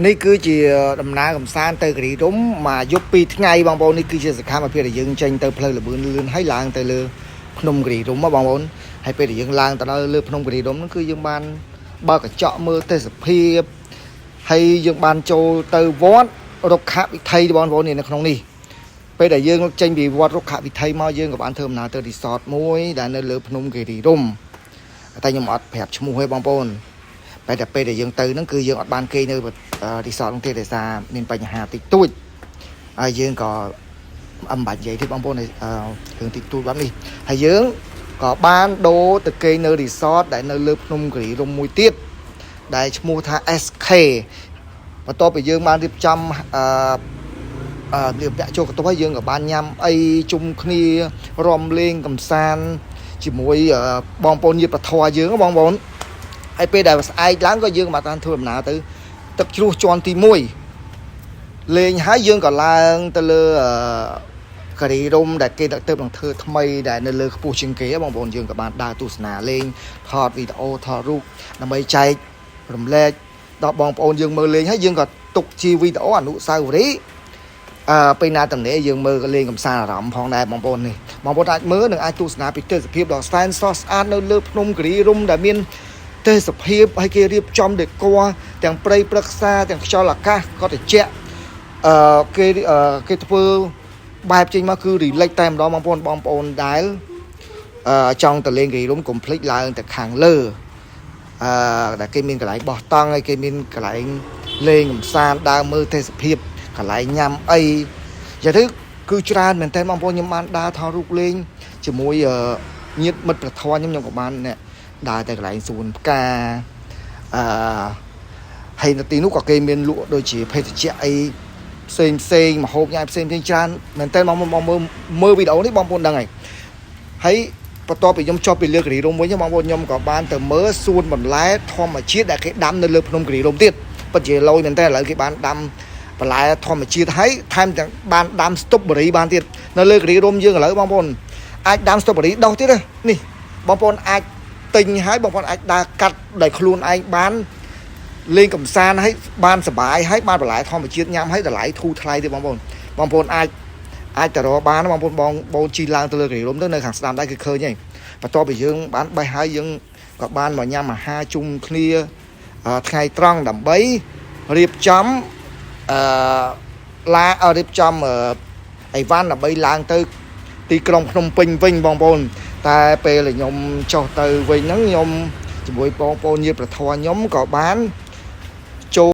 នេះគឺជាដំណើរកំសាន្តទៅគិរីរំមកយប់2ថ្ងៃបងប្អូននេះគឺជាសកម្មភាពដែលយើងចេញទៅផ្លូវលបឿនលឿនហើយឡើងទៅលើភ្នំគិរីរំបងប្អូនហើយពេលដែលយើងឡើងទៅដល់លើភ្នំគិរីរំហ្នឹងគឺយើងបានបើកកញ្ចក់មើលទេសភាពហើយយើងបានចូលទៅវត្តរុក្ខវិថីបងប្អូននេះនៅក្នុងនេះពេលដែលយើងចេញពីវត្តរុក្ខវិថីមកយើងក៏បានធ្វើដំណើរទៅរីសតមួយដែលនៅលើភ្នំគិរីរំតែខ្ញុំអត់ប្រាប់ឈ្មោះទេបងប្អូនតែពេលដែលយើងទៅហ្នឹងគឺយើងអត់បានគេនៅរីសតនោះទេដោយសារមានបញ្ហាតិចតួចហើយយើងក៏អំបាច់និយាយទេបងប្អូនរឿងតិចតួចបែបនេះហើយយើងក៏បានដូរទៅគេនៅរីសតដែលនៅលើភ្នំគិរីរំមួយទៀតដែលឈ្មោះថា SK បន្ទាប់ពីយើងបានរៀបចំរៀបដាក់ចូលកន្ទប់ហើយយើងក៏បានញ៉ាំអីជុំគ្នារំលេងកំសាន្តជាមួយបងប្អូនញាតិពធយើងបងប្អូនហើយពេលដែលស្អែកឡើងក៏យើងបានតាមធ្វើដំណើរទៅទឹកជ្រោះជាន់ទី1លេងហើយយើងក៏ឡើងទៅលើគិរីរំដែលគេទៅនឹងធ្វើថ្មីដែលនៅលើខ្ពស់ជាងគេបងប្អូនយើងក៏បានដើរទស្សនាលេងថតវីដេអូថតរូបដើម្បីចែករំលែកដល់បងប្អូនយើងមើលលេងហើយយើងក៏ទុកជាវីដេអូអនុស្សាវរីយ៍ពេលណាតំណេយើងមើលក៏លេងកំសាន្តអារម្មណ៍ផងដែរបងប្អូននេះបងប្អូនអាចមើលនិងអាចទស្សនាពីទេសភាពដ៏សែនស្រស់ស្អាតនៅលើភ្នំគិរីរំដែលមានទេសភាពហើយគេរៀបចំដេគ័រទាំងព្រៃព្រឹក្សាទាំងខ្យល់អាកាសក៏ត្រជាក់គេធ្វើបែបចេញមកគឺរីលេចតែម្ដងបងប្អូនដែលចង់ទៅលេងគិរីរំកុំភ្លេចឡើងទៅខាងលើដែលគេមានកន្លែងបោះតង់ហើយគេមានកន្លែងលេងកំសាន្តដើរមើលទេសភាពកន្លែងញ៉ាំអីយ៉ាងទៅគឺច្រើនមែនតើបងប្អូនខ្ញុំបានដើរថតរូបលេងជាមួយញាតិមិត្តប្រធនខ្ញុំក៏បានដើរទៅកន្លែងសួនផ្កាហើយនៅទីនោះក៏គេមានលក់ដូចជាភេសជ្ជៈអីផ្សេងម្ហូបញ៉ាំផ្សេងច្រើនមែនតើបងមើលវីដេអូនេះបងប្អូនដឹងហើយបន្ទាប់ពីខ្ញុំចប់ពីលើគិរីរំវិញបងប្អូនខ្ញុំក៏បានទៅមើលសួនបន្លែធម្មជាតិដែលគេដាំនៅលើភ្នំគិរីរំទៀតពិតជាលយមែនតើឥឡូវគេបានដាំបន្លែធម្មជាតិហើយថែមទាំងបានដាំស្ទ្រូប៊េរីបានទៀតនៅលើគិរីរំយើងឥឡូវបងប្អូនអាចដាំស្ទ្រូប៊េរីដុះទៀតនេះបងប្អូនអាចទិញហើយបងប្អូនអាចដើរកាត់ដោយខ្លួនឯងបានលេងកំសាន្តហើយបានសប្បាយហើយបានបន្លែធម្មជាតិញ៉ាំហើយតម្លៃធូរថ្លៃទៀតបងប្អូនអាចទៅរកបានបងប្អូនជិះឡើងទៅលើគិរីរំទៅនៅខាងស្ដាំដែរគឺឃើញហើយបន្ទាប់ពីយើងបានបេះហើយយើងក៏បានមកញ៉ាំអាហារជុំគ្នាថ្ងៃត្រង់ដើម្បីរៀបចំរៀបចំអីវ៉ាន់ដើម្បីឡើងទៅទីក្រុងភ្នំពេញវិញបងប្អូនតែពេលខ្ញុំចុះទៅវិញហ្នឹងខ្ញុំជាមួយបងប្អូនញាតិប្រធរខ្ញុំក៏បាន